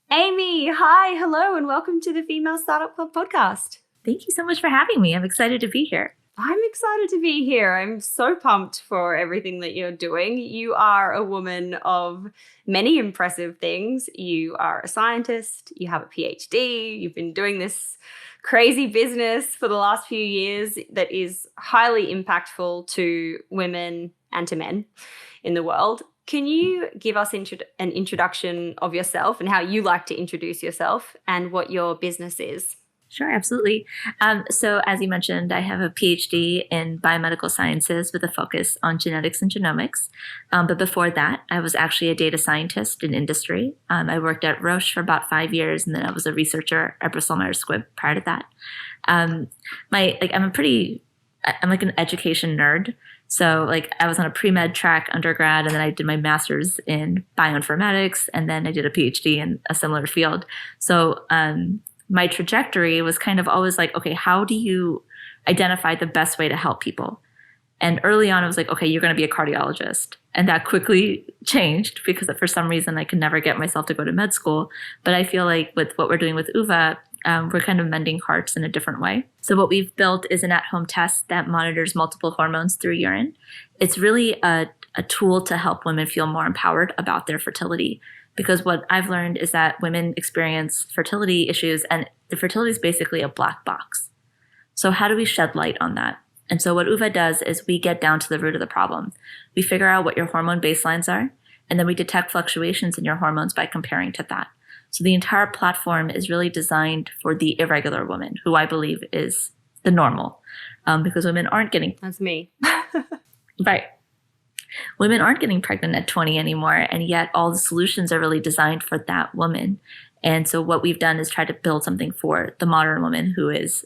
Amy, hi, hello, and welcome to the Female Startup Club podcast. Thank you so much for having me. I'm excited to be here. I'm excited to be here. I'm so pumped for everything that you're doing. You are a woman of many impressive things. You are a scientist, you have a PhD, you've been doing this crazy business for the last few years that is highly impactful to women and to men in the world. Can you give us an introduction of yourself and how you like to introduce yourself and what your business is? Sure, absolutely. So as you mentioned, I have a PhD in biomedical sciences with a focus on genetics and genomics. But before that, I was actually a data scientist in industry. I worked at Roche for about 5 years, and then I was a researcher at Bristol Myers Squibb prior to that. I'm like an education nerd. So like I was on a pre-med track undergrad, and then I did my master's in bioinformatics, and then I did a PhD in a similar field. So my trajectory was kind of always like, okay, how do you identify the best way to help people? And early on, it was like, okay, you're going to be a cardiologist. And that quickly changed because for some reason I could never get myself to go to med school. But I feel like with what we're doing with Oova, we're kind of mending hearts in a different way. So what we've built is an at-home test that monitors multiple hormones through urine. It's really a tool to help women feel more empowered about their fertility. Because what I've learned is that women experience fertility issues, and the fertility is basically a black box. So how do we shed light on that? And so what Oova does is we get down to the root of the problem. We figure out what your hormone baselines are, and then we detect fluctuations in your hormones by comparing to that. So the entire platform is really designed for the irregular woman, who I believe is the normal, because women aren't getting... That's me. Right. Women aren't getting pregnant at 20 anymore, and yet all the solutions are really designed for that woman. And so what we've done is try to build something for the modern woman who is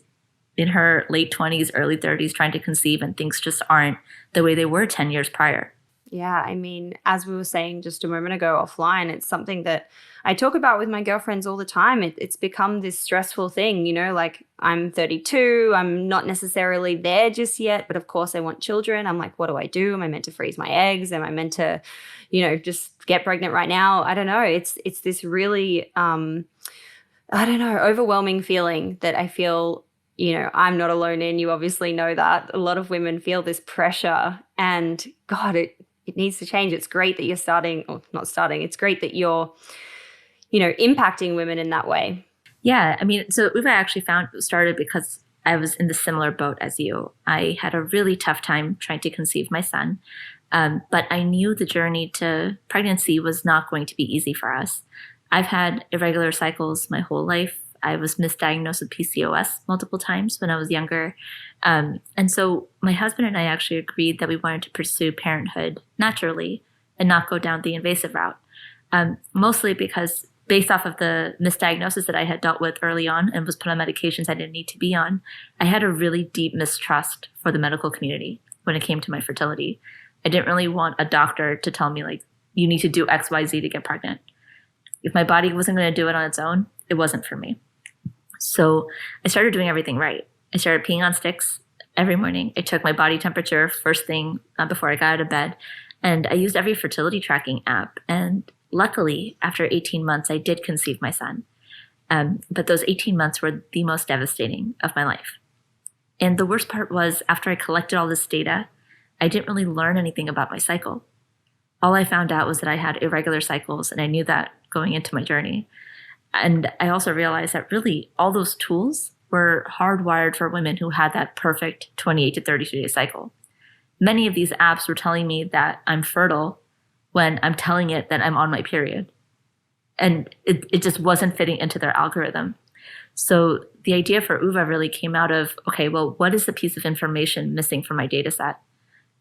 in her late 20s, early 30s, trying to conceive, and things just aren't the way they were 10 years prior. Yeah, I mean, as we were saying just a moment ago offline, it's something that I talk about with my girlfriends all the time. It's become this stressful thing, like I'm 32, I'm not necessarily there just yet, but of course I want children. I'm like, what do I do? Am I meant to freeze my eggs? Am I meant to, just get pregnant right now? I don't know. It's this really, overwhelming feeling that I feel, I'm not alone in. You obviously know that. A lot of women feel this pressure, and God, it needs to change. It's great that you're it's great that you're, impacting women in that way. Yeah. I mean, so Oova actually started because I was in the similar boat as you. I had a really tough time trying to conceive my son. But I knew the journey to pregnancy was not going to be easy for us. I've had irregular cycles my whole life. I was misdiagnosed with PCOS multiple times when I was younger. And so my husband and I actually agreed that we wanted to pursue parenthood naturally and not go down the invasive route. Mostly because based off of the misdiagnosis that I had dealt with early on and was put on medications I didn't need to be on, I had a really deep mistrust for the medical community when it came to my fertility. I didn't really want a doctor to tell me, like, you need to do X, Y, Z to get pregnant. If my body wasn't going to do it on its own, it wasn't for me. So I started doing everything right. I started peeing on sticks every morning. I took my body temperature first thing before I got out of bed. And I used every fertility tracking app. And luckily, after 18 months, I did conceive my son. But those 18 months were the most devastating of my life. And the worst part was, after I collected all this data, I didn't really learn anything about my cycle. All I found out was that I had irregular cycles, and I knew that going into my journey. And I also realized that really all those tools were hardwired for women who had that perfect 28 to 32 day cycle. Many of these apps were telling me that I'm fertile when I'm telling it that I'm on my period. And it just wasn't fitting into their algorithm. So the idea for Oova really came out of, okay, well, what is the piece of information missing from my data set?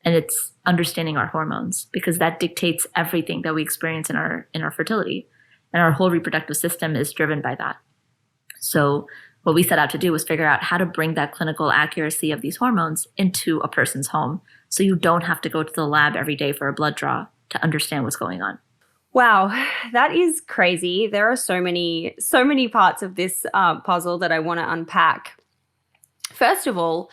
And it's understanding our hormones, because that dictates everything that we experience in our fertility. And our whole reproductive system is driven by that. So what we set out to do was figure out how to bring that clinical accuracy of these hormones into a person's home, so you don't have to go to the lab every day for a blood draw to understand what's going on. Wow, that is crazy. There are so many parts of this puzzle that I want to unpack. First of all,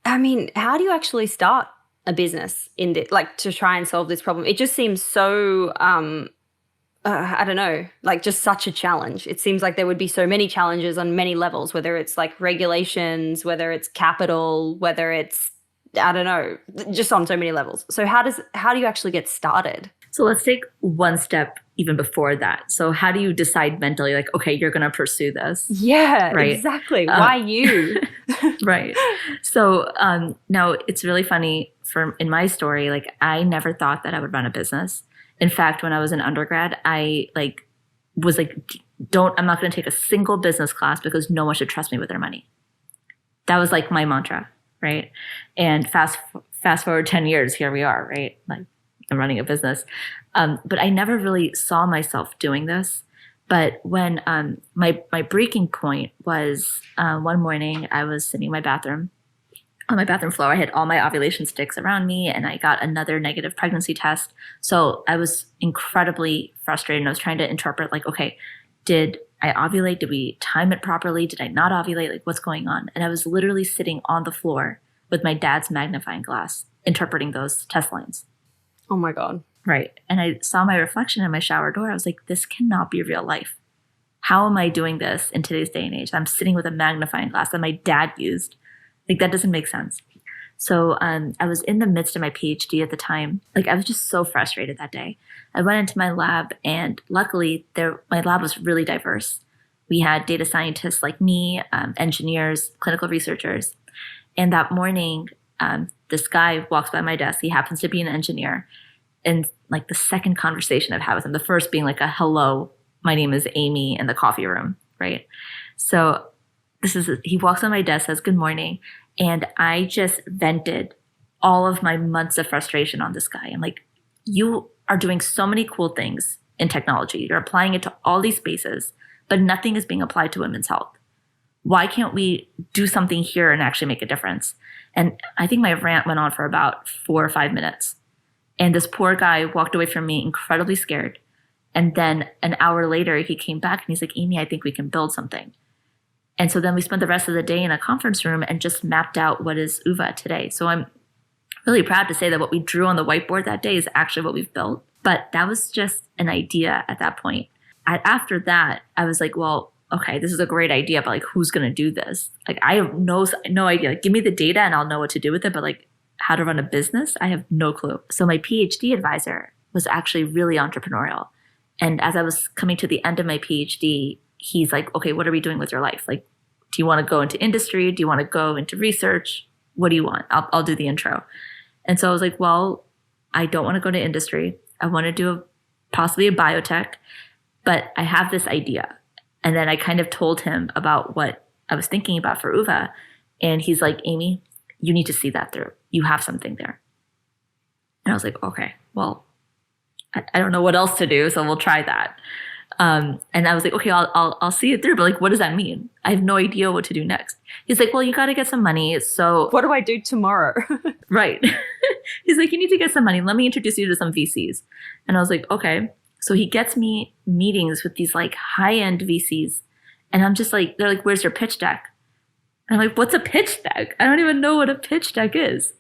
I mean, how do you actually start a business in this, like, to try and solve this problem? It just seems so I don't know, like just such a challenge. It seems like there would be so many challenges on many levels, whether it's like regulations, whether it's capital, whether it's, I don't know, just on so many levels. So how do you actually get started? So let's take one step even before that. So how do you decide mentally, like, okay, you're going to pursue this? Yeah, right? Exactly. Why you? Right. So now it's really funny in my story, like I never thought that I would run a business. In fact, when I was an undergrad, I was like, I'm not going to take a single business class because no one should trust me with their money. That was like my mantra, right? And fast forward 10 years, here we are, right? Like I'm running a business. But I never really saw myself doing this. But when my breaking point was one morning, I was sitting in my bathroom. On my bathroom floor, I had all my ovulation sticks around me, and I got another negative pregnancy test. So I was incredibly frustrated, and I was trying to interpret, like, okay, did I ovulate? Did we time it properly? Did I not ovulate? Like, what's going on? And I was literally sitting on the floor with my dad's magnifying glass, interpreting those test lines. Oh my God. Right. And I saw my reflection in my shower door. I was like, this cannot be real life. How am I doing this in today's day and age? I'm sitting with a magnifying glass that my dad used. Like, that doesn't make sense. So I was in the midst of my PhD at the time. Like, I was just so frustrated that day. I went into my lab, and luckily my lab was really diverse. We had data scientists like me, engineers, clinical researchers. And that morning, this guy walks by my desk. He happens to be an engineer. And like the second conversation I've had with him, the first being like a hello, my name is Amy, in the coffee room, right? So he walks on my desk, says good morning, and I just vented all of my months of frustration on this guy. I'm like, you are doing so many cool things in technology. You're applying it to all these spaces, but nothing is being applied to women's health. Why can't we do something here and actually make a difference? And I think my rant went on for about 4 or 5 minutes. And this poor guy walked away from me incredibly scared. And then an hour later, he came back and he's like, Amy, I think we can build something. And so then we spent the rest of the day in a conference room and just mapped out what is Oova today. So I'm really proud to say that what we drew on the whiteboard that day is actually what we've built. But that was just an idea at that point. After that, I was like, well, okay, this is a great idea, but like, who's going to do this? Like, I have no idea. Like, give me the data and I'll know what to do with it. But like, how to run a business, I have no clue. So my PhD advisor was actually really entrepreneurial. And as I was coming to the end of my PhD, he's like, okay, what are we doing with your life? Like, do you want to go into industry? Do you want to go into research? What do you want? I'll do the intro. And so I was like, well, I don't want to go to industry. I want to do possibly a biotech, but I have this idea. And then I kind of told him about what I was thinking about for Oova. And he's like, Amy, you need to see that through. You have something there. And I was like, okay, well, I don't know what else to do, so we'll try that. And I was like, okay, I'll see it through, but like, what does that mean? I have no idea what to do next. He's like, well, you got to get some money. So what do I do tomorrow? Right. He's like, you need to get some money. Let me introduce you to some VCs. And I was like, okay. So he gets me meetings with these like high-end VCs. And I'm just like, they're like, where's your pitch deck? And I'm like, what's a pitch deck? I don't even know what a pitch deck is.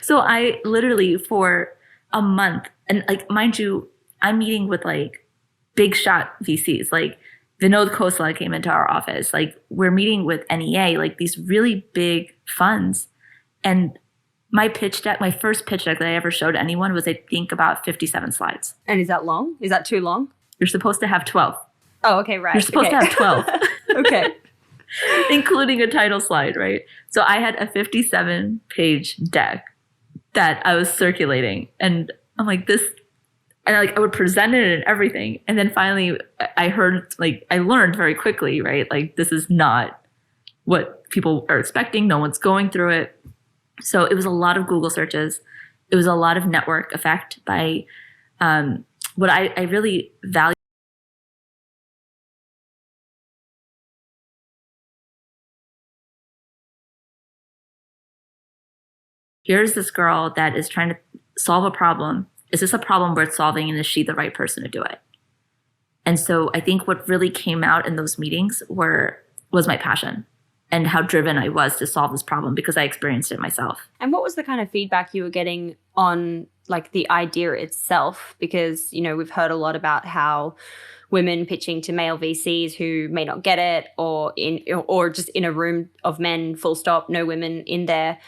So I literally for a month, and like, mind you, I'm meeting with like big shot VCs, like Vinod Khosla came into our office. Like, we're meeting with NEA, like these really big funds. And my pitch deck, my first pitch deck that I ever showed anyone was, I think, about 57 slides. And is that long? Is that too long? You're supposed to have 12. Oh, okay, right. You're supposed to have 12. Okay. Including a title slide, right? So I had a 57-page deck that I was circulating. And I'm like, this, and I would present it and everything. And then finally I learned very quickly, right? Like, this is not what people are expecting. No one's going through it. So it was a lot of Google searches. It was a lot of network effect by what I really value. Here's this girl that is trying to solve a problem. Is this a problem worth solving, and is she the right person to do it? And so I think what really came out in those meetings was my passion and how driven I was to solve this problem because I experienced it myself. And what was the kind of feedback you were getting on like the idea itself, because, you know, we've heard a lot about how women pitching to male VCs who may not get it, or just in a room of men, full stop, no women in there.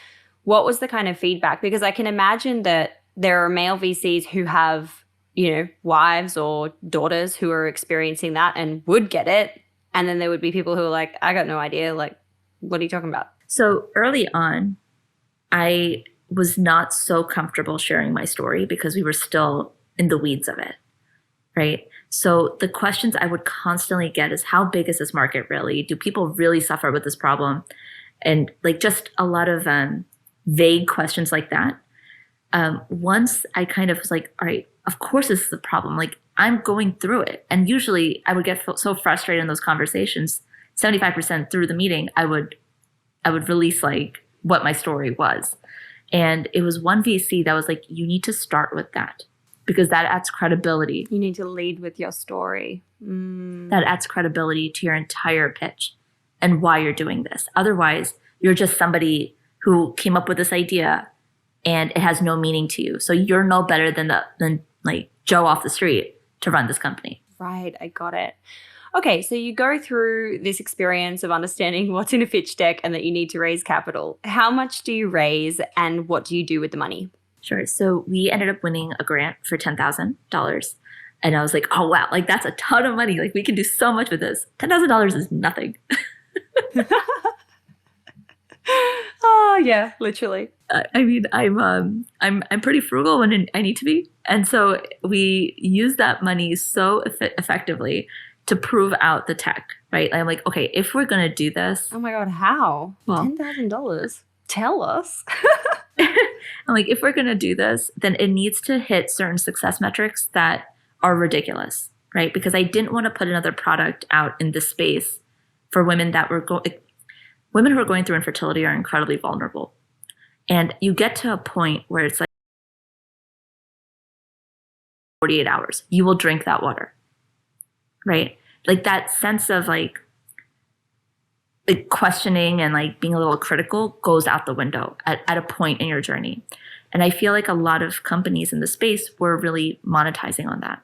What was the kind of feedback? Because I can imagine that there are male VCs who have, you know, wives or daughters who are experiencing that and would get it. And then there would be people who are like, I got no idea. Like, what are you talking about? So early on, I was not so comfortable sharing my story because we were still in the weeds of it, right? So the questions I would constantly get is, how big is this market really? Do people really suffer with this problem? And like just a lot of vague questions like that. Once I kind of was like, all right, of course this is the problem. Like, I'm going through it. And usually I would get so frustrated in those conversations, 75% through the meeting, I would release like what my story was. And it was one VC that was like, you need to start with that because that adds credibility. You need to lead with your story. That adds credibility to your entire pitch and why you're doing this. Otherwise, you're just somebody who came up with this idea and it has no meaning to you. So you're no better than like Joe off the street to run this company. Right, I got it. Okay, so you go through this experience of understanding what's in a pitch deck and that you need to raise capital. How much do you raise and what do you do with the money? Sure. So we ended up winning a grant for $10,000. And I was like, oh, wow, like that's a ton of money. Like we can do so much with this. $10,000 is nothing. Oh, yeah, literally. I mean, I'm pretty frugal when I need to be. And so we use that money so effectively to prove out the tech, right? I'm like, okay, if we're going to do this. Oh my God, how? Well, $10,000? Tell us. I'm like, if we're going to do this, then it needs to hit certain success metrics that are ridiculous, right? Because I didn't want to put another product out in this space for women that were women who are going through infertility are incredibly vulnerable. And you get to a point where it's like 48 hours, you will drink that water, right? Like that sense of like questioning and like being a little critical goes out the window at a point in your journey. And I feel like a lot of companies in the space were really monetizing on that.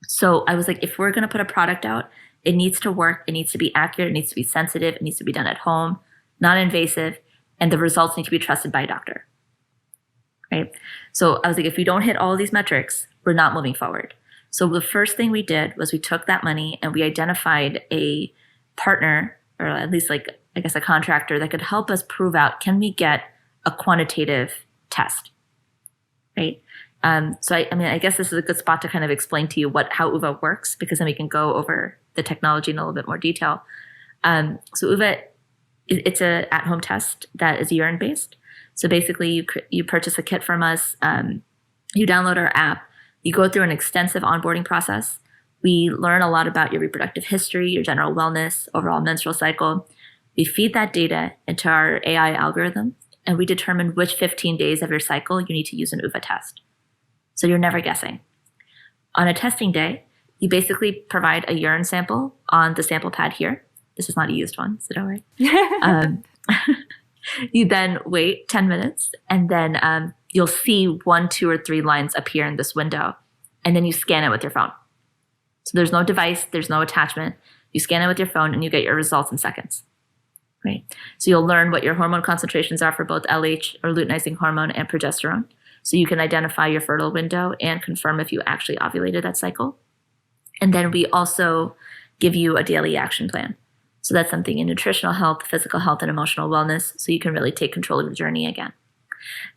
So I was like, if we're going to put a product out, it needs to work. It needs to be accurate. It needs to be sensitive. It needs to be done at home, not invasive. And the results need to be trusted by a doctor, right? So I was like, if we don't hit all of these metrics, we're not moving forward. So the first thing we did was we took that money and we identified a partner, or at least like, I guess, a contractor that could help us prove out, can we get a quantitative test, right? So I mean, I guess this is a good spot to kind of explain to you how Oova works, because then we can go over the technology in a little bit more detail. So Oova, it's a at-home test that is urine-based. So basically, you purchase a kit from us, you download our app, you go through an extensive onboarding process. We learn a lot about your reproductive history, your general wellness, overall menstrual cycle. We feed that data into our AI algorithm, and we determine which 15 days of your cycle you need to use an Oova test. So you're never guessing. On a testing day, you basically provide a urine sample on the sample pad here. This is not a used one, so don't worry. You then wait 10 minutes, and then you'll see 1, 2, or 3 lines appear in this window, and then you scan it with your phone. So there's no device, there's no attachment. You scan it with your phone, and you get your results in seconds. Right? So you'll learn what your hormone concentrations are for both LH, or luteinizing hormone, and progesterone. So you can identify your fertile window and confirm if you actually ovulated that cycle. And then we also give you a daily action plan. So that's something in nutritional health, physical health, and emotional wellness, so you can really take control of your journey again.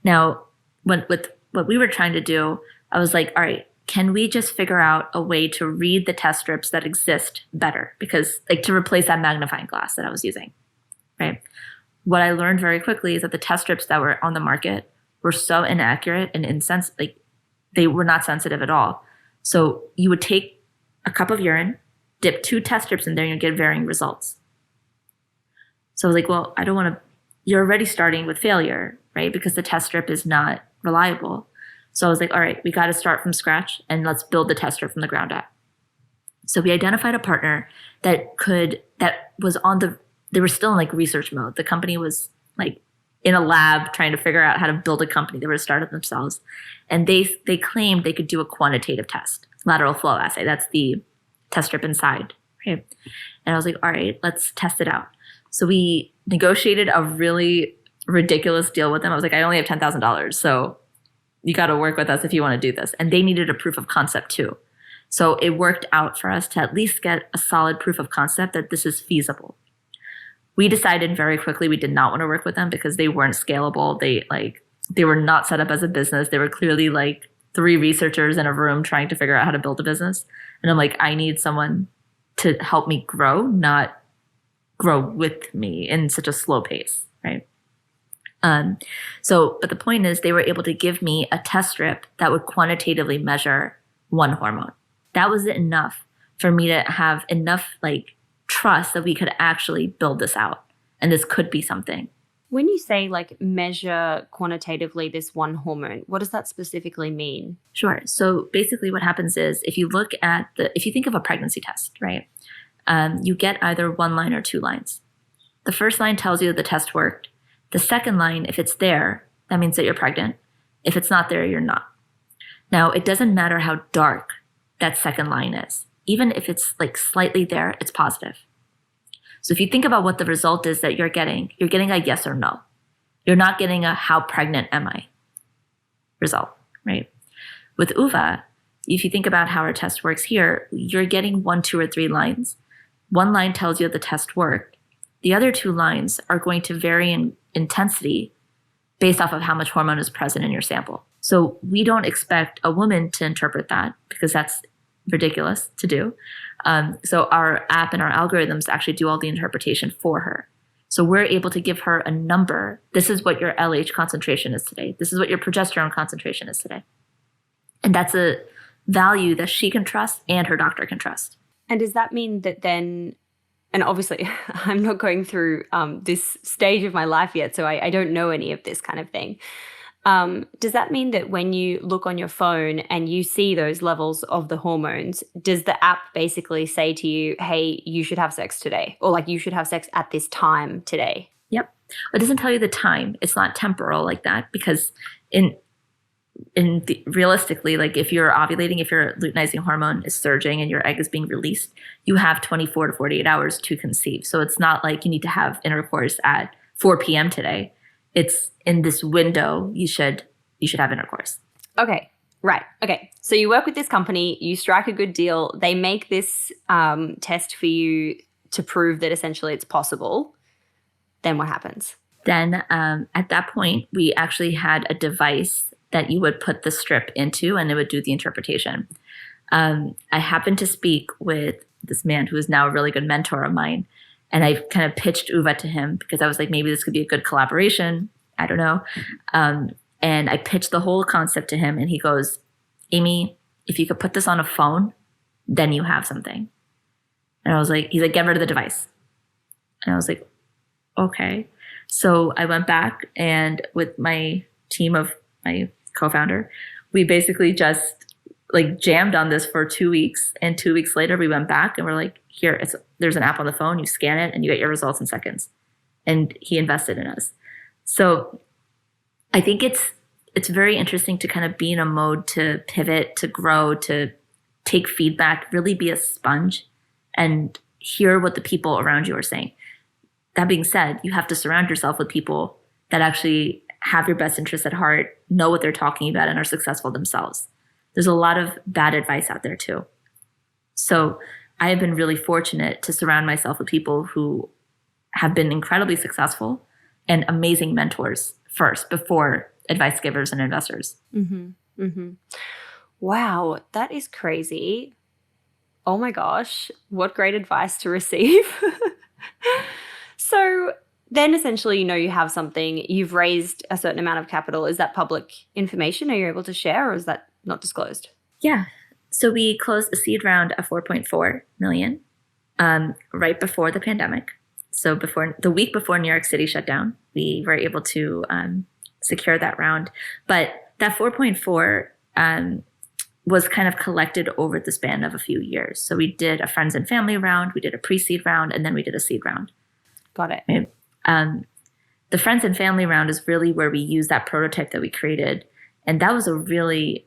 Now, with what we were trying to do, I was like, all right, can we just figure out a way to read the test strips that exist better? Because like to replace that magnifying glass that I was using, right? What I learned very quickly is that the test strips that were on the market were so inaccurate and like they were not sensitive at all. So you would take a cup of urine, dip 2 test strips in there, and you get varying results. So I was like, well, I don't want to, you're already starting with failure, right? Because the test strip is not reliable. So I was like, all right, we got to start from scratch and let's build the test strip from the ground up. So we identified a partner that was they were still in like research mode. The company was like in a lab trying to figure out how to build a company. They were started themselves. And they claimed they could do a quantitative test, lateral flow assay. That's the test strip inside. Right? And I was like, all right, let's test it out. So we negotiated a really ridiculous deal with them. I was like, I only have $10,000. So you got to work with us if you want to do this. And they needed a proof of concept too. So it worked out for us to at least get a solid proof of concept that this is feasible. We decided very quickly we did not want to work with them because they weren't scalable. They were not set up as a business. They were clearly like 3 researchers in a room trying to figure out how to build a business. And I'm like, I need someone to help me grow, not grow with me in such a slow pace, right? But the point is they were able to give me a test strip that would quantitatively measure one hormone. That was enough for me to have enough like trust that we could actually build this out. And this could be something. When you say like measure quantitatively this one hormone, what does that specifically mean? Sure. So basically what happens is if you think of a pregnancy test, right? You get either 1 line or 2 lines. The first line tells you that the test worked. The second line, if it's there, that means that you're pregnant. If it's not there, you're not. Now, it doesn't matter how dark that second line is. Even if it's like slightly there, it's positive. So if you think about what the result is that you're getting a yes or no. You're not getting a how pregnant am I result, right? With Oova, if you think about how our test works here, you're getting 1, 2, or 3 lines. 1 line tells you the test worked. The other 2 lines are going to vary in intensity based off of how much hormone is present in your sample. So we don't expect a woman to interpret that because that's ridiculous to do. So our app and our algorithms actually do all the interpretation for her. So we're able to give her a number. This is what your LH concentration is today. This is what your progesterone concentration is today. And that's a value that she can trust and her doctor can trust. And does that mean that then, and obviously I'm not going through this stage of my life yet, so I don't know any of this kind of thing. Does that mean that when you look on your phone and you see those levels of the hormones, does the app basically say to you, hey, you should have sex today? Or like you should have sex at this time today? Yep. It doesn't tell you the time. It's not temporal like that because realistically, like if you're ovulating, if your luteinizing hormone is surging and your egg is being released, you have 24 to 48 hours to conceive. So it's not like you need to have intercourse at 4 p.m. today. It's in this window, you should have intercourse. Okay, right. Okay, so you work with this company, you strike a good deal. They make this test for you to prove that essentially it's possible. Then what happens? Then at that point, we actually had a device that you would put the strip into and it would do the interpretation. I happened to speak with this man who is now a really good mentor of mine. And I kind of pitched Oova to him because I was like, maybe this could be a good collaboration. I don't know. And I pitched the whole concept to him and he goes, Amy, if you could put this on a phone, then you have something. And I was like, he's like, get rid of the device. And I was like, okay. So I went back and with my team of my co-founder, we basically just like jammed on this for 2 weeks. And 2 weeks later, we went back and we're like, here, there's an app on the phone. You scan it and you get your results in seconds. And he invested in us. So I think it's very interesting to kind of be in a mode to pivot, to grow, to take feedback, really be a sponge and hear what the people around you are saying. That being said, you have to surround yourself with people that actually have your best interests at heart, know what they're talking about, and are successful themselves. There's a lot of bad advice out there too. So I have been really fortunate to surround myself with people who have been incredibly successful and amazing mentors first before advice givers and investors. Mm-hmm. Mm-hmm. Wow, that is crazy. Oh my gosh, what great advice to receive. So then essentially, you have something, you've raised a certain amount of capital. Is that public information? Are you able to share or is that not disclosed? Yeah. So we closed a seed round of 4.4 million right before the pandemic. So the week before New York City shut down, we were able to secure that round. But that 4.4 was kind of collected over the span of a few years. So we did a friends and family round, we did a pre-seed round, and then we did a seed round. Got it. Right? The friends and family round is really where we use that prototype that we created. And that was a really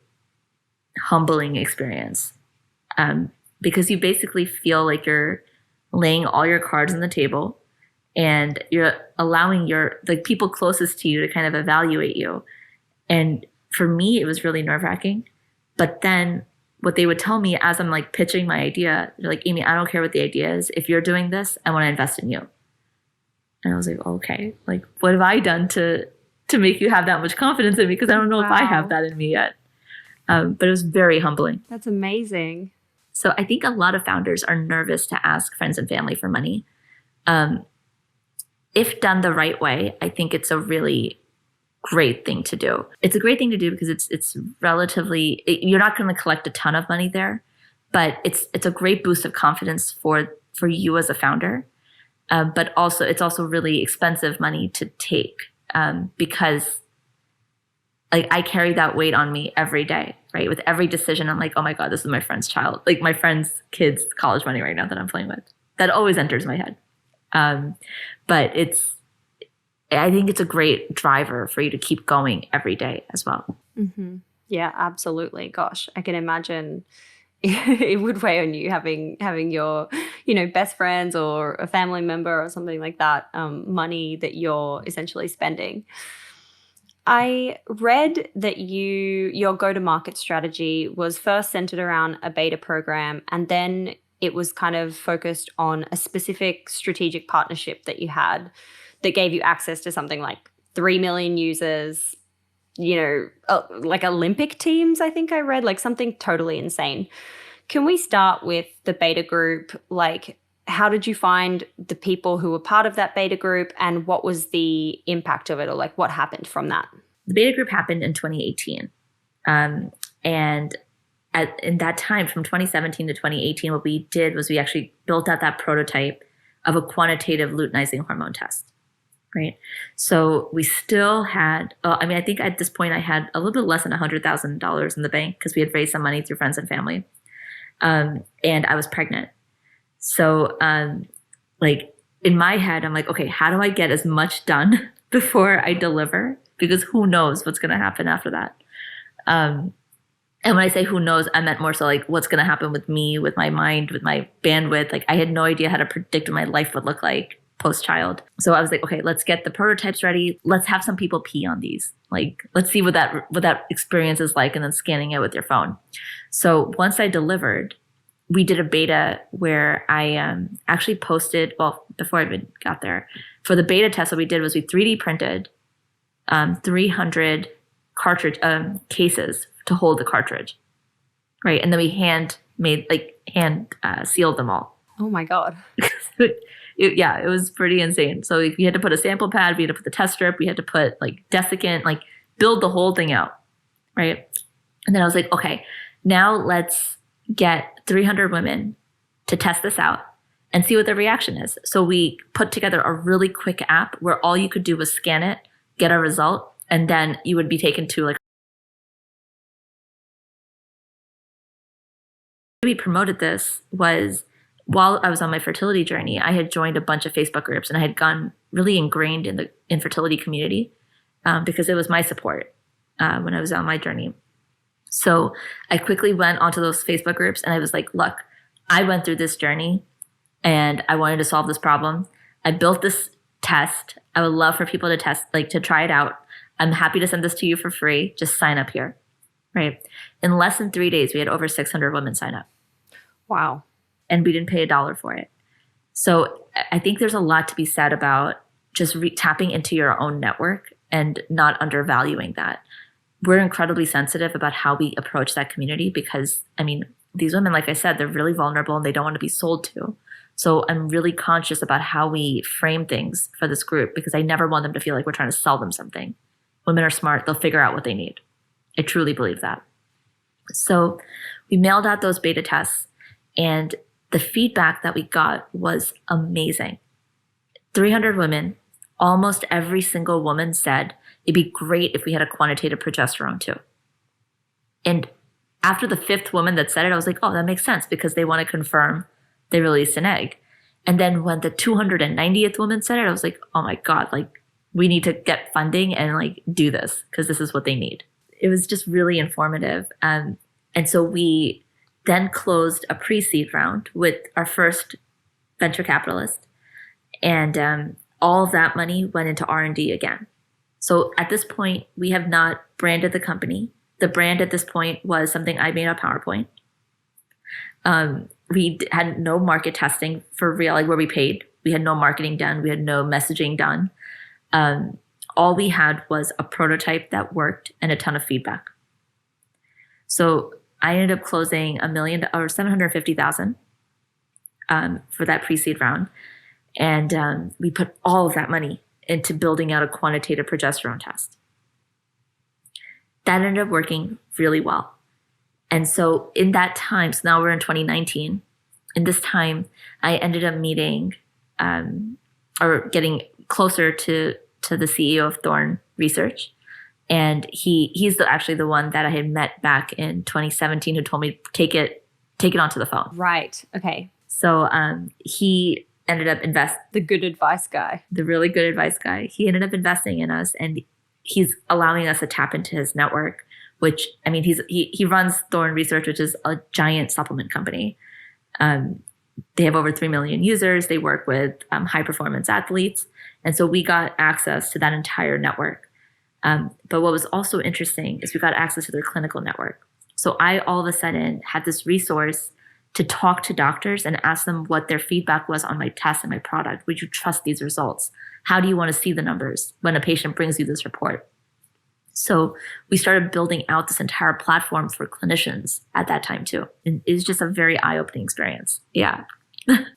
humbling experience, because you basically feel like you're laying all your cards on the table and you're allowing the people closest to you to kind of evaluate you. And for me, it was really nerve-wracking. But then what they would tell me as I'm like pitching my idea, they're like, Amy, I don't care what the idea is. If you're doing this, I want to invest in you. And I was like, okay, like what have I done to make you have that much confidence in me? Because I don't know if I have that in me yet. But it was very humbling. That's amazing. So I think a lot of founders are nervous to ask friends and family for money. If done the right way, I think it's a really great thing to do. It's a great thing to do because it's relatively, you're not going to collect a ton of money there, but it's a great boost of confidence for you as a founder. But also, it's also really expensive money to take, because like I carry that weight on me every day, right? With every decision, I'm like, oh my God, this is my friend's child, like my friend's kid's college money right now that I'm playing with. That always enters my head. But I think it's a great driver for you to keep going every day as well. Mm-hmm. Yeah, absolutely. Gosh, I can imagine it would weigh on you having your, best friends or a family member or something like that, money that you're essentially spending. I read that your go-to-market strategy was first centered around a beta program, and then it was kind of focused on a specific strategic partnership that you had that gave you access to something like 3 million users, like Olympic teams, I think I read, like something totally insane. Can we start with the beta group? Like, how did you find the people who were part of that beta group, and what was the impact of it, or like what happened from that? The beta group happened in 2018. And in that time, from 2017 to 2018, what we did was we actually built out that prototype of a quantitative luteinizing hormone test, right? So we still had, I think at this point I had a little bit less than $100,000 in the bank because we had raised some money through friends and family. And I was pregnant. So like in my head, I'm like, okay, how do I get as much done before I deliver? Because who knows what's going to happen after that. And when I say who knows, I meant more so like what's going to happen with me, with my mind, with my bandwidth. Like I had no idea how to predict what my life would look like post-child. So I was like, okay, let's get the prototypes ready. Let's have some people pee on these. Like, let's see what that experience is like, and then scanning it with your phone. So once I delivered, we did a beta where I actually posted, well, before I even got there, for the beta test, what we did was we 3D printed 300 cartridge cases to hold the cartridge, right? And then we hand sealed them all. Oh my God. It was pretty insane. So we had to put a sample pad, we had to put the test strip, we had to put like desiccant, like build the whole thing out, right? And then I was like, okay, now let's get 300 women to test this out and see what their reaction is. So we put together a really quick app where all you could do was scan it, get a result, and then you would be taken to like, we promoted this was while I was on my fertility journey, I had joined a bunch of Facebook groups and I had gone really ingrained in the infertility community because it was my support when I was on my journey. So I quickly went onto those Facebook groups and I was like, look, I went through this journey and I wanted to solve this problem. I built this test. I would love for people to test, like to try it out. I'm happy to send this to you for free. Just sign up here, right? In less than 3 days, we had over 600 women sign up. Wow. And we didn't pay $1 for it. So I think there's a lot to be said about just tapping into your own network and not undervaluing that. We're incredibly sensitive about how we approach that community because, I mean, these women, like I said, they're really vulnerable and they don't want to be sold to. So I'm really conscious about how we frame things for this group because I never want them to feel like we're trying to sell them something. Women are smart. They'll figure out what they need. I truly believe that. So we mailed out those beta tests and the feedback that we got was amazing. 300 women, almost every single woman said, it'd be great if we had a quantitative progesterone too. And after the 5th woman that said it, I was like, oh, that makes sense because they want to confirm they released an egg. And then when the 290th woman said it, I was like, oh my God, like we need to get funding and like do this because this is what they need. It was just really informative. And so we then closed a pre-seed round with our first venture capitalist. And all of that money went into R&D again. So at this point, we have not branded the company. The brand at this point was something I made on PowerPoint. We had no market testing for real, like where we paid. We had no marketing done. We had no messaging done. All we had was a prototype that worked and a ton of feedback. So I ended up closing $1 million or $750,000 for that pre-seed round. And we put all of that money into building out a quantitative progesterone test. That ended up working really well. And so in that time, so now we're in 2019, in this time, I ended up meeting or getting closer to the CEO of Thorne Research. And he's actually the one that I had met back in 2017 who told me, take it onto the phone. Right. Okay. So he ended up the good advice guy. The really good advice guy. He ended up investing in us, and he's allowing us to tap into his network, which, I mean, he runs Thorne Research, which is a giant supplement company. They have over 3 million users. They work with high performance athletes. And so we got access to that entire network. But what was also interesting is we got access to their clinical network. So I all of a sudden had this resource to talk to doctors and ask them what their feedback was on my test and my product. Would you trust these results? How do you want to see the numbers when a patient brings you this report? So we started building out this entire platform for clinicians at that time too. And it was just a very eye-opening experience. Yeah.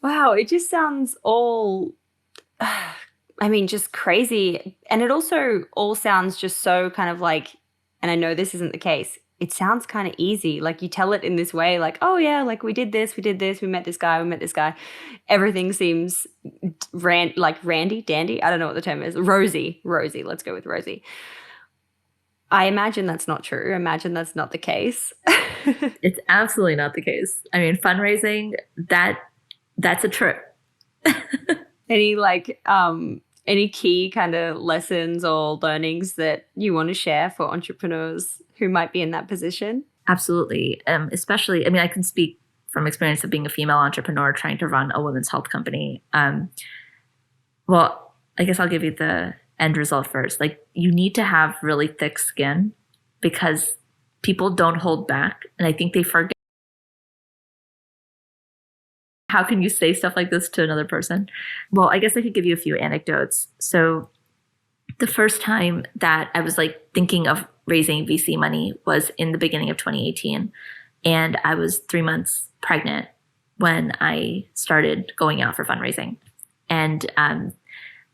Wow. It just sounds all, I mean, just crazy. And it also all sounds just so kind of like, and I know this isn't the case, it sounds kind of easy. Like you tell it in this way, like, oh yeah, like we did this, we met this guy. Everything seems like randy, dandy. I don't know what the term is. Rosy. Let's go with rosy. I imagine that's not true. I imagine that's not the case. It's absolutely not the case. I mean, fundraising, that's a trip. Any key kind of lessons or learnings that you want to share for entrepreneurs who might be in that position? Absolutely. Especially, I mean, I can speak from experience of being a female entrepreneur trying to run a women's health company. Well, I guess I'll give you the end result first. Like, you need to have really thick skin because people don't hold back. And I think they forget. How can you say stuff like this to another person? Well, I guess I could give you a few anecdotes. So the first time that I was like thinking of raising VC money was in the beginning of 2018. And I was 3 months pregnant when I started going out for fundraising. And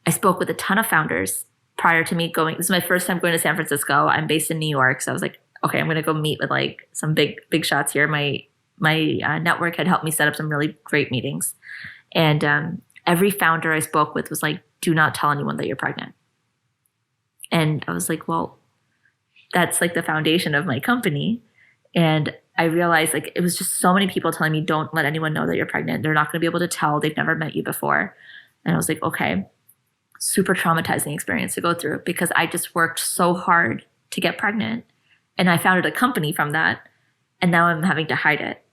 I spoke with a ton of founders prior to me going. This is my first time going to San Francisco. I'm based in New York. So I was like, okay, I'm going to go meet with like some big shots here. My network had helped me set up some really great meetings. And every founder I spoke with was like, do not tell anyone that you're pregnant. And I was like, well, that's like the foundation of my company. And I realized like it was just so many people telling me, don't let anyone know that you're pregnant. They're not going to be able to tell. They've never met you before. And I was like, okay, super traumatizing experience to go through because I just worked so hard to get pregnant. And I founded a company from that. And now I'm having to hide it.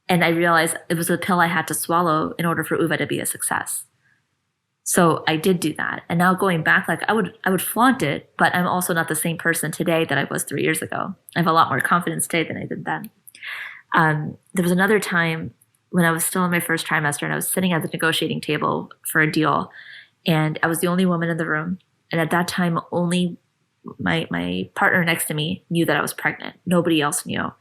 And I realized it was a pill I had to swallow in order for Oova to be a success. So I did do that. And now going back, like I would flaunt it, but I'm also not the same person today that I was 3 years ago. I have a lot more confidence today than I did then. There was another time when I was still in my first trimester and I was sitting at the negotiating table for a deal and I was the only woman in the room. And at that time, only my partner next to me knew that I was pregnant. Nobody else knew.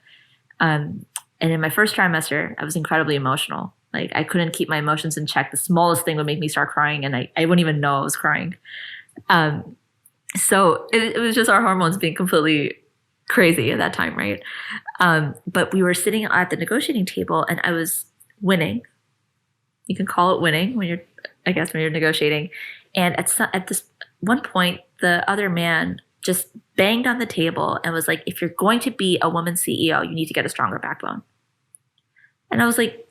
And in my first trimester, I was incredibly emotional. Like I couldn't keep my emotions in check. The smallest thing would make me start crying and I wouldn't even know I was crying. So it was just our hormones being completely crazy at that time, right? But we were sitting at the negotiating table and I was winning. You can call it winning when you're negotiating. And at this one point, the other man just banged on the table and was like, if you're going to be a woman CEO, you need to get a stronger backbone. And I was like,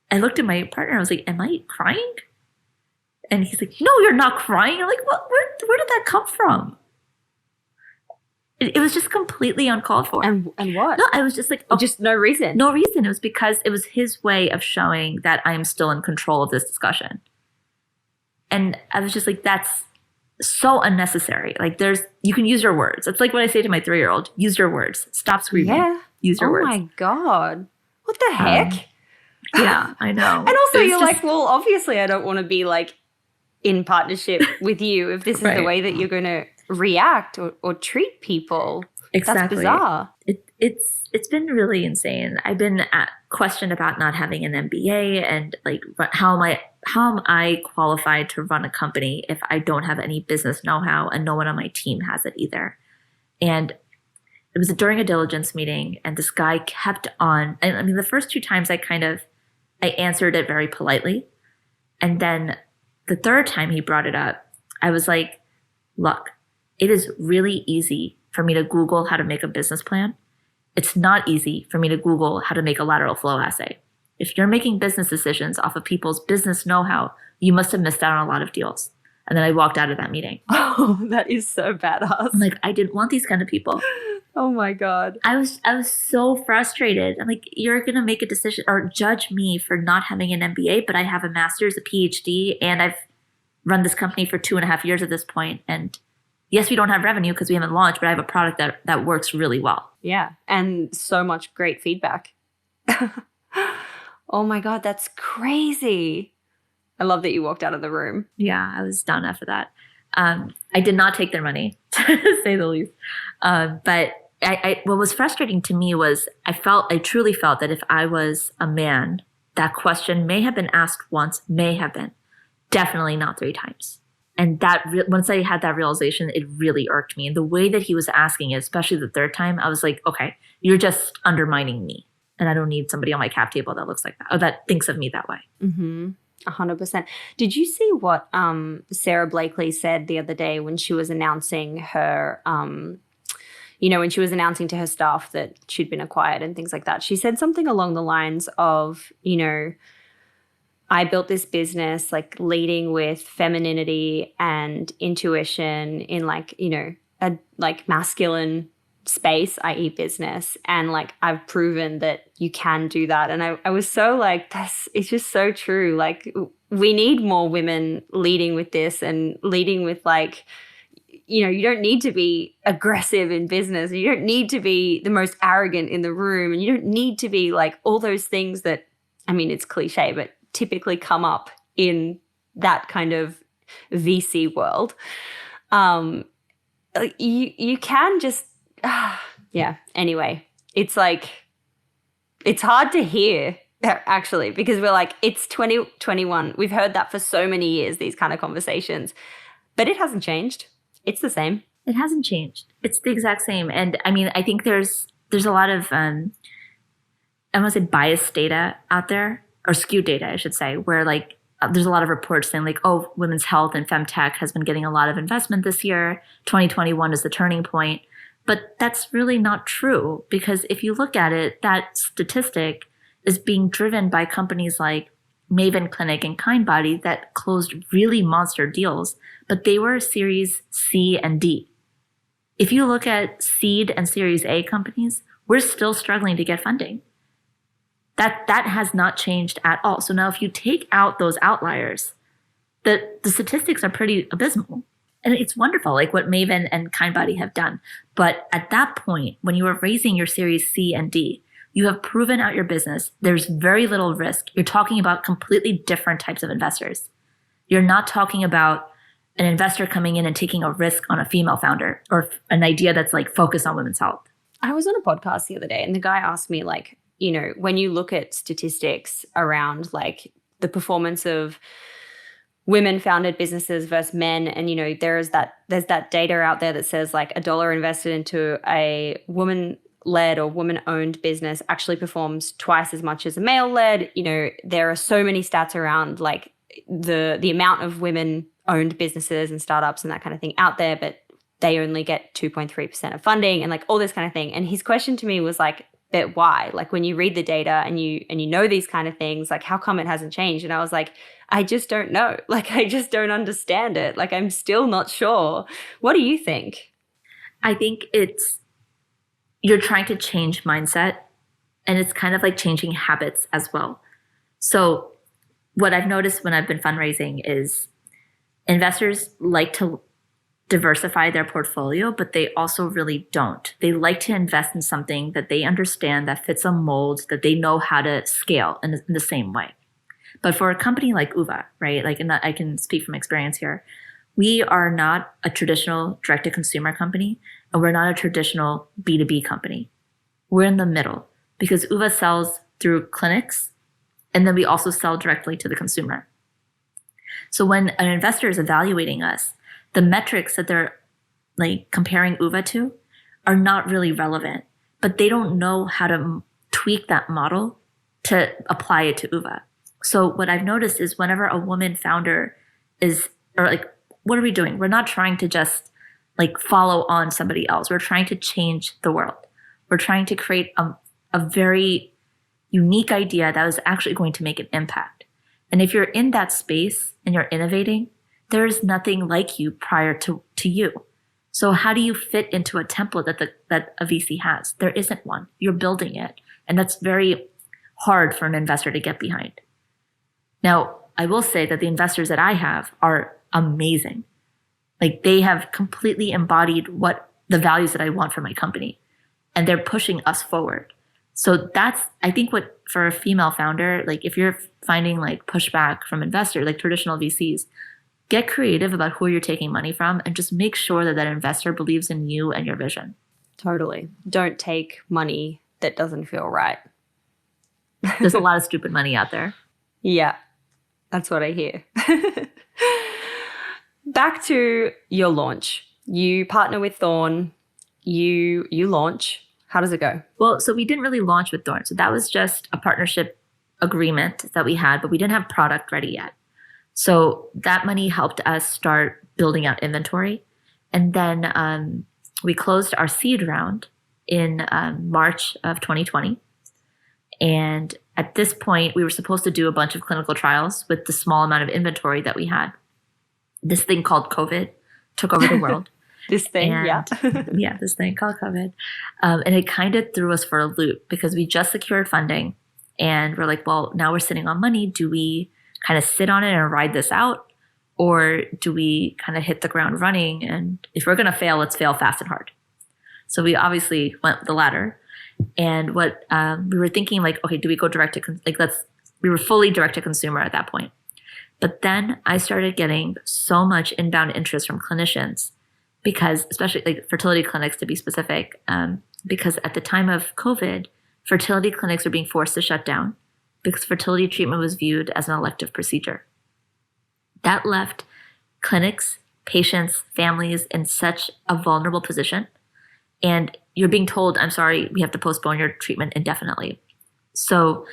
I looked at my partner, I was like, am I crying? And he's like, no, you're not crying. I'm like, what? Where did that come from? It was just completely uncalled for. And what? No, I was just like, oh, just no reason. No reason. It was because it was his way of showing that I am still in control of this discussion. And I was just like, that's so unnecessary. Like you can use your words. It's like what I say to my 3-year-old, use your words. Stop screaming. Yeah. Use your words. Oh my God. What the heck? Yeah, I know. And also you're like, well, obviously I don't want to be like in partnership with you if this is the way that you're going to react or treat people. Exactly. That's bizarre. It's been really insane. I've been questioned about not having an MBA and like how am I qualified to run a company if I don't have any business know-how and no one on my team has it either. And it was during a diligence meeting and this guy kept on, and I mean the first 2 times I answered it very politely. And then the 3rd time he brought it up, I was like, look, it is really easy for me to Google how to make a business plan. It's not easy for me to Google how to make a lateral flow assay. If you're making business decisions off of people's business know-how, you must have missed out on a lot of deals. And then I walked out of that meeting. Oh, that is so badass. I'm like, I didn't want these kind of people. Oh my God. I was so frustrated. I'm like, you're going to make a decision or judge me for not having an MBA, but I have a master's, a PhD, and I've run this company for 2.5 years at this point. And yes, we don't have revenue because we haven't launched, but I have a product that works really well. Yeah. And so much great feedback. Oh my God, that's crazy. I love that you walked out of the room. Yeah, I was done after that. I did not take their money, to say the least. But what was frustrating to me was I truly felt that if I was a man, that question may have been asked once, may have been, definitely not 3 times. And once I had that realization, it really irked me. And the way that he was asking it, especially the 3rd time, I was like, okay, you're just undermining me. And I don't need somebody on my cap table that looks like that or that thinks of me that way. Mm-hmm. 100%. Did you see what Sarah Blakely said the other day when she was announcing her, when she was announcing to her staff that she'd been acquired and things like that? She said something along the lines of, I built this business like leading with femininity and intuition in a masculine space, i.e. business. And like, I've proven that you can do that. And I was so like, it's just so true. Like we need more women leading with this and leading with like, you don't need to be aggressive in business. You don't need to be the most arrogant in the room. And you don't need to be like all those things that, I mean, it's cliche, but typically come up in that kind of VC world. You can just, yeah. Anyway, it's like, it's hard to hear actually, because we're like, it's 2021. We've heard that for so many years, these kind of conversations, but it hasn't changed. It's the same. It hasn't changed. It's the exact same. And I mean, I think there's a lot of, I want to say biased data out there, or skewed data, I should say, where like, there's a lot of reports saying like, oh, women's health and femtech has been getting a lot of investment this year. 2021 is the turning point. But that's really not true, because if you look at it, that statistic is being driven by companies like Maven Clinic and Kindbody that closed really monster deals, but they were Series C and D. If you look at seed and Series A companies, we're still struggling to get funding. That has not changed at all. So now if you take out those outliers, the statistics are pretty abysmal. And it's wonderful, like what Maven and Kindbody have done. But at that point, when you are raising your Series C and D, you have proven out your business. There's very little risk. You're talking about completely different types of investors. You're not talking about an investor coming in and taking a risk on a female founder or an idea that's like focused on women's health. I was on a podcast the other day and the guy asked me like, when you look at statistics around like the performance of women-founded businesses versus men, and there's that data out there that says like $1 invested into a woman-led or woman-owned business actually performs twice as much as a male-led. There are so many stats around like the amount of women-owned businesses and startups and that kind of thing out there, but they only get 2.3% of funding and like all this kind of thing. And his question to me was like, but why? Like when you read the data and you know these kind of things, like how come it hasn't changed? And I was like, I just don't know. Like I just don't understand it. Like I'm still not sure. What do you think? I think you're trying to change mindset, and it's kind of like changing habits as well. So what I've noticed when I've been fundraising is investors like to diversify their portfolio, but they also really don't. They like to invest in something that they understand, that fits a mold, that they know how to scale in the same way. But for a company like Oova, right? Like, and I can speak from experience here, we are not a traditional direct-to-consumer company, and we're not a traditional B2B company. We're in the middle because Oova sells through clinics, and then we also sell directly to the consumer. So when an investor is evaluating us, the metrics that they're like comparing Oova to are not really relevant, but they don't know how to tweak that model to apply it to Oova. So what I've noticed is whenever a woman founder is, or like, what are we doing? We're not trying to just like follow on somebody else. We're trying to change the world. We're trying to create a very unique idea that is actually going to make an impact. And if you're in that space and you're innovating, there is nothing like you prior to you. So how do you fit into a template that a VC has? There isn't one. You're building it. And that's very hard for an investor to get behind. Now, I will say that the investors that I have are amazing. Like they have completely embodied what the values that I want for my company. And they're pushing us forward. So that's, I think what for a female founder, like if you're finding like pushback from investors, like traditional VCs, get creative about who you're taking money from and just make sure that that investor believes in you and your vision. Totally. Don't take money that doesn't feel right. There's a lot of stupid money out there. Yeah, that's what I hear. Back to your launch. You partner with Thorn. You launch. How does it go? Well, so we didn't really launch with Thorn. So that was just a partnership agreement that we had, but we didn't have product ready yet. So that money helped us start building out inventory. And then we closed our seed round in March of 2020. And at this point, we were supposed to do a bunch of clinical trials with the small amount of inventory that we had. This thing called COVID took over the world. This thing, yeah. Yeah, this thing called COVID. And it kind of threw us for a loop because we just secured funding. And we're like, well, now we're sitting on money. Do we kind of sit on it and ride this out? Or do we kind of hit the ground running? And if we're going to fail, let's fail fast and hard. So we obviously went with the latter. And what we were thinking, like, okay, do we go direct to, we were fully direct to consumer at that point. But then I started getting so much inbound interest from clinicians because, especially like fertility clinics to be specific, because at the time of COVID, fertility clinics were being forced to shut down because fertility treatment was viewed as an elective procedure. That left clinics, patients, families in such a vulnerable position. And you're being told, I'm sorry, we have to postpone your treatment indefinitely. So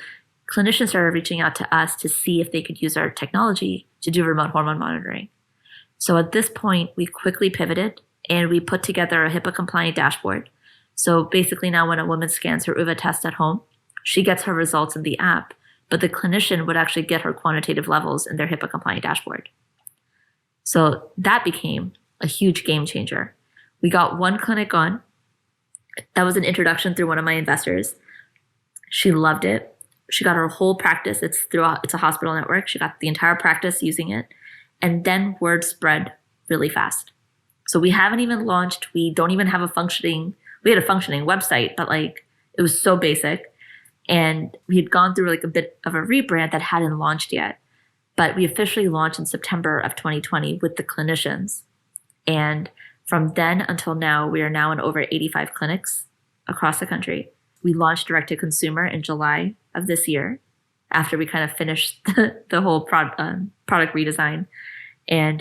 clinicians started reaching out to us to see if they could use our technology to do remote hormone monitoring. So at this point, we quickly pivoted and we put together a HIPAA-compliant dashboard. So basically now when a woman scans her Oova test at home, she gets her results in the app, but the clinician would actually get her quantitative levels in their HIPAA-compliant dashboard. So that became a huge game changer. We got one clinic on. That was an introduction through one of my investors. She loved it. She got her whole practice. It's a hospital network. She got the entire practice using it. And then word spread really fast. So we haven't even launched. We don't even have we had a functioning website, but like it was so basic. And we had gone through like a bit of a rebrand that hadn't launched yet. But we officially launched in September of 2020 with the clinicians. And from then until now, we are now in over 85 clinics across the country. We launched direct to consumer in July of this year after we kind of finished the whole product redesign. And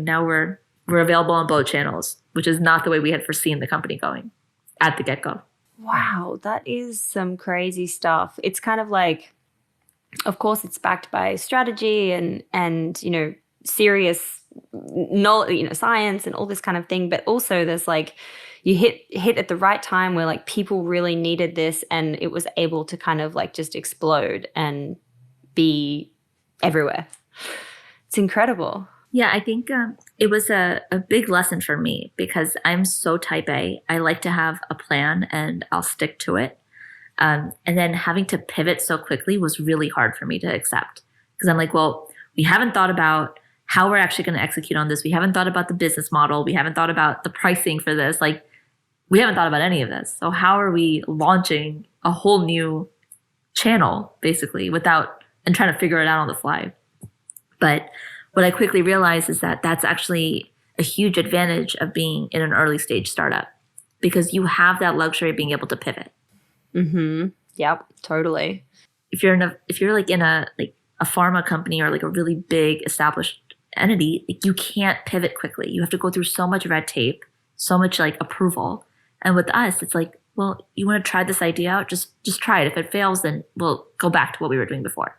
now we're available on both channels, which is not the way we had foreseen the company going at the get-go. Wow, that is some crazy stuff. It's kind of like, of course, it's backed by strategy and serious knowledge, science and all this kind of thing. But also there's like, you hit at the right time where like people really needed this, and it was able to kind of like just explode and be everywhere. It's incredible. Yeah, I think it was a big lesson for me because I'm so type A. I like to have a plan and I'll stick to it. And then having to pivot so quickly was really hard for me to accept because I'm like, well, we haven't thought about how we're actually going to execute on this. We haven't thought about the business model. We haven't thought about the pricing for this. Like, we haven't thought about any of this. So how are we launching a whole new channel basically and trying to figure it out on the fly? But what I quickly realized is that that's actually a huge advantage of being in an early stage startup because you have that luxury of being able to pivot. Mm-hmm. Yep, totally. If you're like in a pharma company or like a really big established entity, like you can't pivot quickly. You have to go through so much red tape, so much like approval. And with us, it's like, well, you want to try this idea out? Just try it. If it fails, then we'll go back to what we were doing before.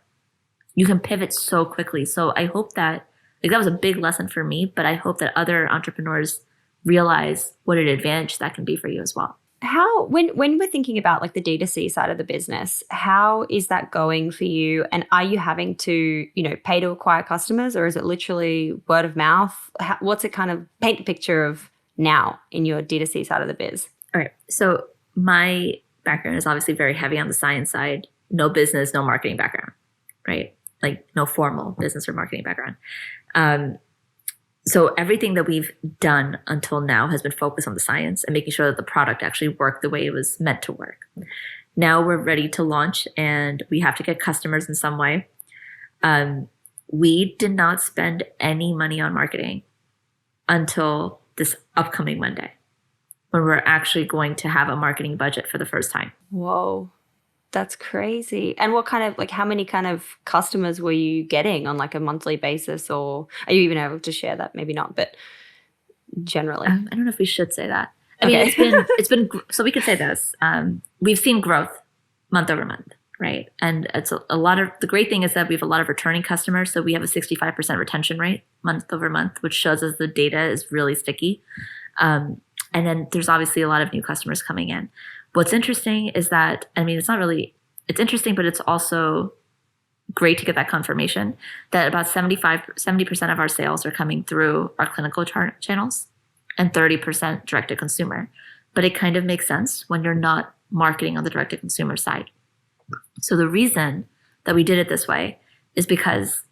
You can pivot so quickly. So I hope that that was a big lesson for me, but I hope that other entrepreneurs realize what an advantage that can be for you as well. How, when we're thinking about like the D2C side of the business, how is that going for you? And are you having to, pay to acquire customers, or is it literally word of mouth? What's it kind of paint the picture of now in your D2C side of the biz? All right. So my background is obviously very heavy on the science side, no business, no marketing background, right? Like no formal business or marketing background. So everything that we've done until now has been focused on the science and making sure that the product actually worked the way it was meant to work. Now we're ready to launch and we have to get customers in some way. We did not spend any money on marketing until this upcoming Monday, when we're actually going to have a marketing budget for the first time. Whoa. That's crazy. And what kind of, like, how many kind of customers were you getting on like a monthly basis, or are you even able to share that? Maybe not, but generally. I don't know if we should say that. I mean, it's been, so we could say this. We've seen growth month over month, right? And it's a lot of, the great thing is that we have a lot of returning customers. So we have a 65% retention rate month over month, which shows us the data is really sticky. And then there's obviously a lot of new customers coming in. What's interesting is that, I mean, it's interesting, but it's also great to get that confirmation that about 70% of our sales are coming through our clinical channels and 30% direct to consumer. But it kind of makes sense when you're not marketing on the direct to consumer side. So the reason that we did it this way is because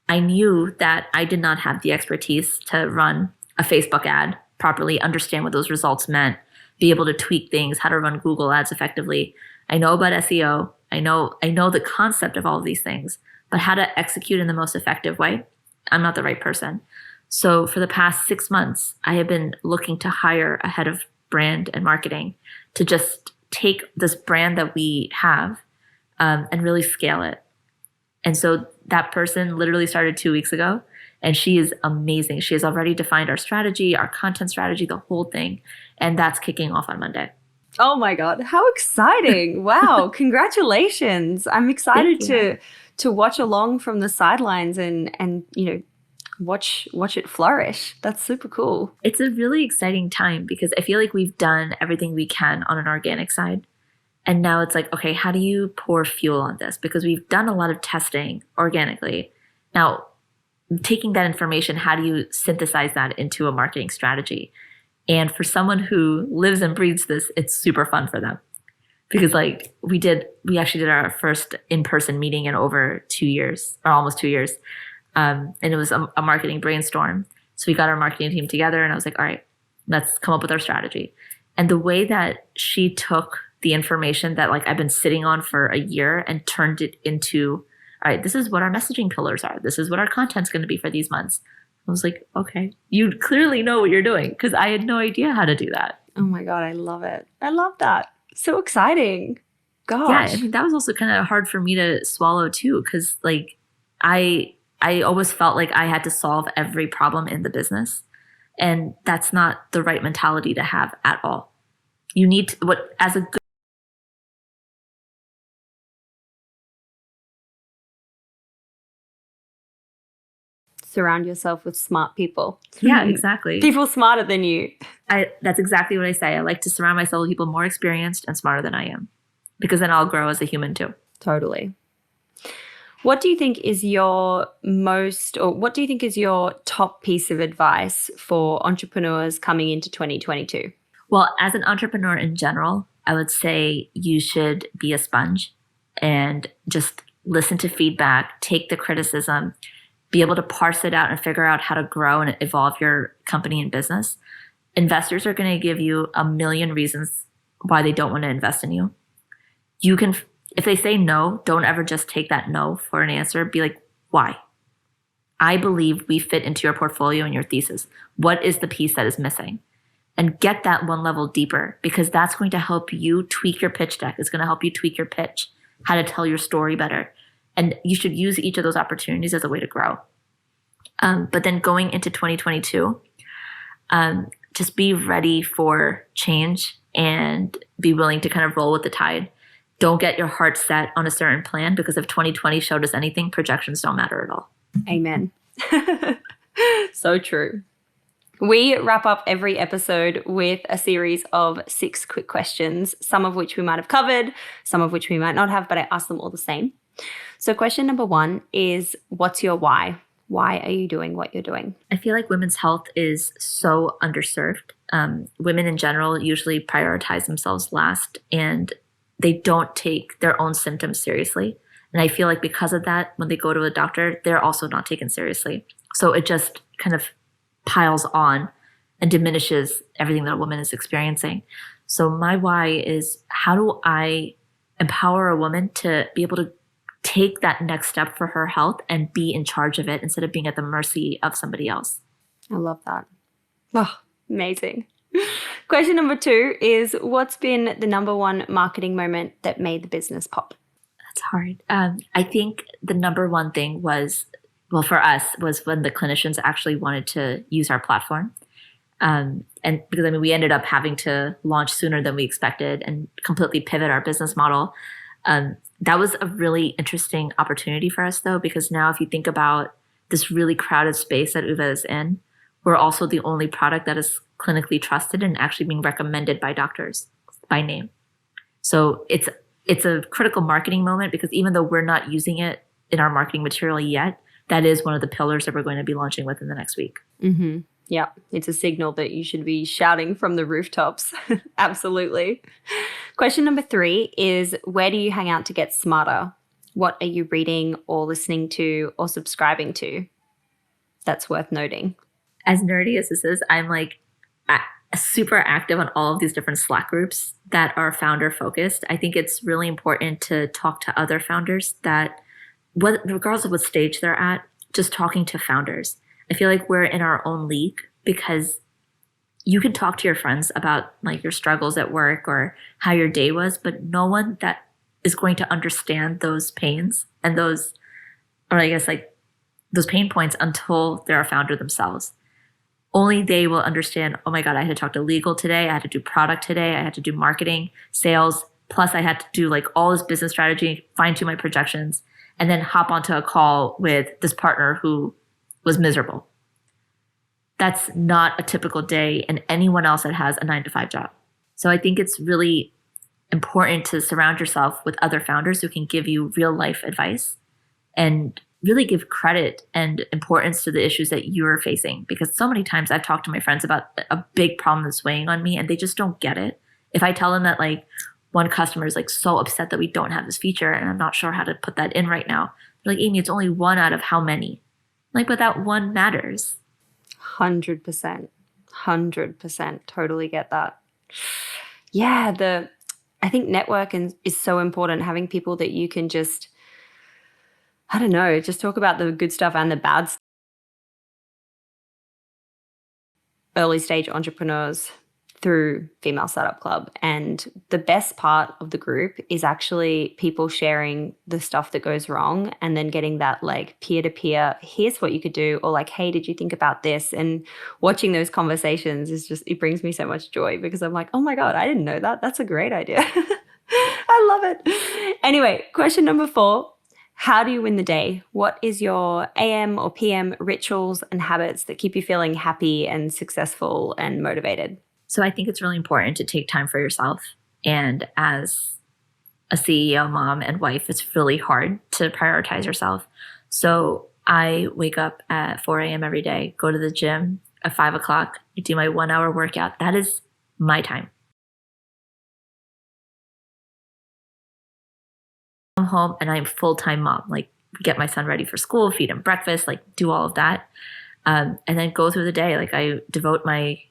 I knew that I did not have the expertise to run a Facebook ad properly, understand what those results meant, be able to tweak things, how to run Google ads effectively. I know about SEO. I know the concept of all of these things, but how to execute in the most effective way, I'm not the right person. So for the past 6 months, I have been looking to hire a head of brand and marketing to just take this brand that we have and really scale it. And so that person literally started 2 weeks ago. And she is amazing. She has already defined our strategy, our content strategy, the whole thing. And that's kicking off on Monday. Oh my God, how exciting. Wow, congratulations. I'm excited to watch along from the sidelines and watch it flourish. That's super cool. It's a really exciting time because I feel like we've done everything we can on an organic side. And now it's like, okay, how do you pour fuel on this? Because we've done a lot of testing organically. Now, taking that information, how do you synthesize that into a marketing strategy? And for someone who lives and breathes this, it's super fun for them. Because like we actually did our first in-person meeting in over 2 years, or almost 2 years. And it was a marketing brainstorm. So we got our marketing team together and I was like, all right, let's come up with our strategy. And the way that she took the information that like I've been sitting on for a year and turned it into, all right, this is what our messaging pillars are. This is what our content's going to be for these months. I was like, okay, you clearly know what you're doing because I had no idea how to do that. Oh my God, I love it. I love that. So exciting. Gosh. Yeah, I mean, that was also kind of hard for me to swallow too because like I always felt like I had to solve every problem in the business. And that's not the right mentality to have at all. You need to, as a good Surround yourself with smart people. Yeah, exactly. People smarter than you. That's exactly what I say. I like to surround myself with people more experienced and smarter than I am, because then I'll grow as a human too. Totally. What do you think is your what do you think is your top piece of advice for entrepreneurs coming into 2022? Well, as an entrepreneur in general, I would say you should be a sponge and just listen to feedback, take the criticism, be able to parse it out and figure out how to grow and evolve your company and business. Investors are going to give you a million reasons why they don't want to invest in you. You can, if they say no, don't ever just take that no for an answer. Be like, why? I believe we fit into your portfolio and your thesis. What is the piece that is missing? And get that one level deeper, because that's going to help you tweak your pitch deck. It's going to help you tweak your pitch, how to tell your story better. And you should use each of those opportunities as a way to grow. But then going into 2022, just be ready for change and be willing to kind of roll with the tide. Don't get your heart set on a certain plan, because if 2020 showed us anything, projections don't matter at all. Amen. So true. We wrap up every episode with a series of 6 quick questions, some of which we might have covered, some of which we might not have, but I ask them all the same. So question number 1 is, what's your why? Why are you doing what you're doing? I feel like women's health is so underserved. Women in general usually prioritize themselves last, and they don't take their own symptoms seriously. And I feel like because of that, when they go to a doctor, they're also not taken seriously. So it just kind of piles on and diminishes everything that a woman is experiencing. So my why is, how do I empower a woman to be able to take that next step for her health and be in charge of it instead of being at the mercy of somebody else? I love that. Oh, amazing. Question number 2 is, what's been the number 1 marketing moment that made the business pop? That's hard. I think the number 1 thing was, well, for us, was when the clinicians actually wanted to use our platform. And because we ended up having to launch sooner than we expected and completely pivot our business model. That was a really interesting opportunity for us, though, because now if you think about this really crowded space that Oova is in, we're also the only product that is clinically trusted and actually being recommended by doctors by name. So it's a critical marketing moment, because even though we're not using it in our marketing material yet, that is one of the pillars that we're going to be launching with in the next week. Mm-hmm. Yeah, it's a signal that you should be shouting from the rooftops. Absolutely. Question number 3 is, where do you hang out to get smarter? What are you reading or listening to or subscribing to? That's worth noting. As nerdy as this is, I'm super active on all of these different Slack groups that are founder focused. I think it's really important to talk to other founders that, regardless of what stage they're at, just talking to founders. I feel like we're in our own league, because you can talk to your friends about like your struggles at work or how your day was, but no one that is going to understand those pains and those pain points until they're a founder themselves. Only they will understand, oh my God, I had to talk to legal today. I had to do product today. I had to do marketing, sales. Plus I had to do like all this business strategy, fine tune my projections, and then hop onto a call with this partner who was miserable. That's not a typical day in anyone else that has a 9-to-5 job. So I think it's really important to surround yourself with other founders who can give you real life advice and really give credit and importance to the issues that you're facing. Because so many times I've talked to my friends about a big problem that's weighing on me and they just don't get it. If I tell them that like one customer is like so upset that we don't have this feature and I'm not sure how to put that in right now, they're like, Amy, it's only one out of how many? Like, but that one matters. 100%. 100%. Totally get that. Yeah, I think networking is so important. Having people that you can just, I don't know, just talk about the good stuff and the bad stuff. Early stage entrepreneurs through Female Startup Club. And the best part of the group is actually people sharing the stuff that goes wrong and then getting that like peer-to-peer, here's what you could do, or like, hey, did you think about this? And watching those conversations is just, it brings me so much joy, because I'm like, oh my God, I didn't know that. That's a great idea. I love it. Anyway, question number 4. How do you win the day? What is your AM or PM rituals and habits that keep you feeling happy and successful and motivated? So I think it's really important to take time for yourself. And as a CEO, mom, and wife, it's really hard to prioritize yourself. So I wake up at 4 a.m. every day, go to the gym at 5 o'clock, I do my 1 hour workout. That is my time. Come home and I'm full-time mom, like get my son ready for school, feed him breakfast, like do all of that. And then go through the day. Like I devote my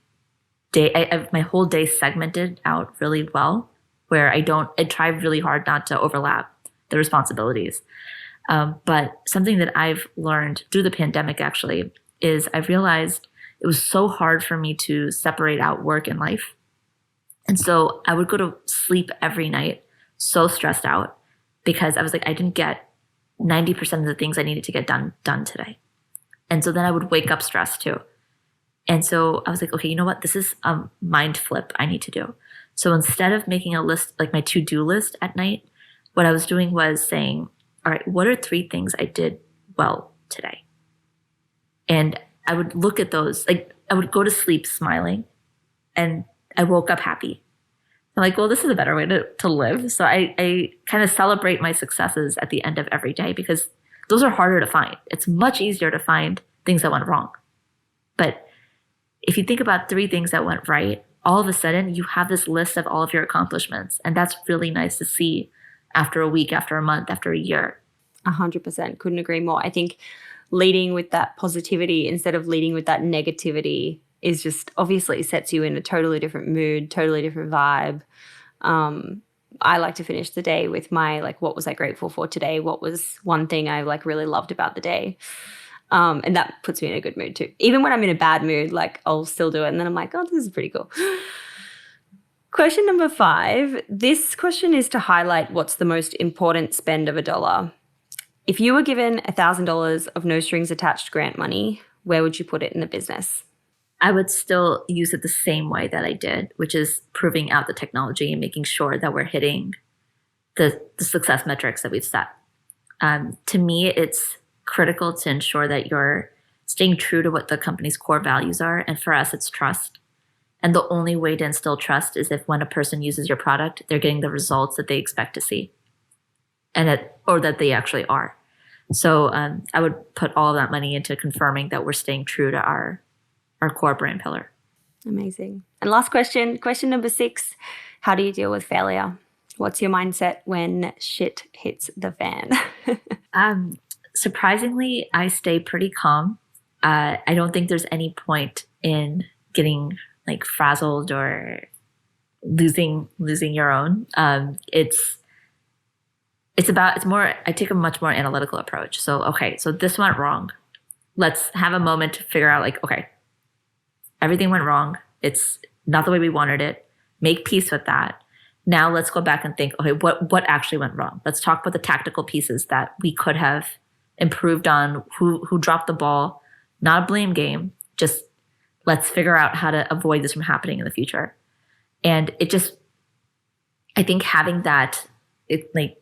day, I have my whole day segmented out really well, where I try really hard not to overlap the responsibilities. But something that I've learned through the pandemic actually is I realized it was so hard for me to separate out work and life. And so I would go to sleep every night so stressed out because I was like, I didn't get 90% of the things I needed to get done today. And so then I would wake up stressed too. And so I was like, okay, you know what? This is a mind flip I need to do. So instead of making a list, like my to-do list at night, what I was doing was saying, all right, what are 3 things I did well today? And I would look at those, like I would go to sleep smiling and I woke up happy. I'm like, well, this is a better way to live. So I kind of celebrate my successes at the end of every day because those are harder to find. It's much easier to find things that went wrong. But if you think about 3 things that went right, all of a sudden you have this list of all of your accomplishments. And that's really nice to see after a week, after a month, after a year. 100%. Couldn't agree more. I think leading with that positivity instead of leading with that negativity is just obviously sets you in a totally different mood, totally different vibe. I like to finish the day with my, like, what was I grateful for today? What was one thing I like really loved about the day? And that puts me in a good mood too. Even when I'm in a bad mood, like I'll still do it. And then I'm like, oh, this is pretty cool. Question number 5. This question is to highlight what's the most important spend of $1. If you were given $1,000 of no strings attached grant money, where would you put it in the business? I would still use it the same way that I did, which is proving out the technology and making sure that we're hitting the success metrics that we've set. To me, it's critical to ensure that you're staying true to what the company's core values are. And for us, it's trust. And the only way to instill trust is if when a person uses your product, they're getting the results that they expect to see or that they actually are. So I would put all of that money into confirming that we're staying true to our core brand pillar. Amazing. And last question number 6, how do you deal with failure? What's your mindset when shit hits the fan? Surprisingly, I stay pretty calm. I don't think there's any point in getting like frazzled or losing your own. It's more, I take a much more analytical approach. So, okay, so this went wrong. Let's have a moment to figure out like, okay, everything went wrong. It's not the way we wanted it. Make peace with that. Now let's go back and think, okay, what actually went wrong? Let's talk about the tactical pieces that we could have improved on, who dropped the ball. Not a blame game. Just let's figure out how to avoid this from happening in the future. And I think having that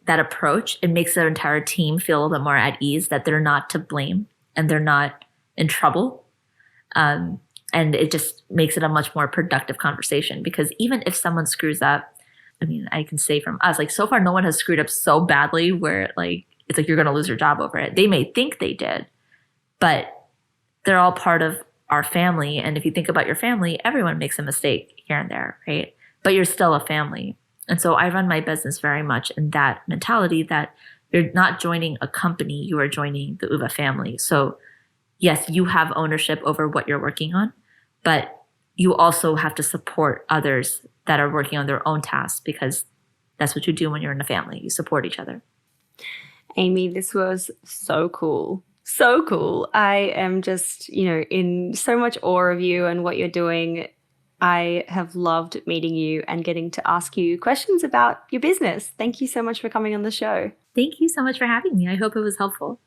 approach, it makes their entire team feel a little bit more at ease that they're not to blame and they're not in trouble. And it just makes it a much more productive conversation because even if someone screws up, I mean, I can say from us, like so far, no one has screwed up so badly where like, it's like you're going to lose your job over it. They may think they did, but they're all part of our family. And if you think about your family, everyone makes a mistake here and there, right? But you're still a family. And so I run my business very much in that mentality that you're not joining a company, you are joining the Oova family. So yes, you have ownership over what you're working on, but you also have to support others that are working on their own tasks because that's what you do when you're in a family. You support each other. Amy, this was so cool. So cool. I am just, in so much awe of you and what you're doing. I have loved meeting you and getting to ask you questions about your business. Thank you so much for coming on the show. Thank you so much for having me. I hope it was helpful.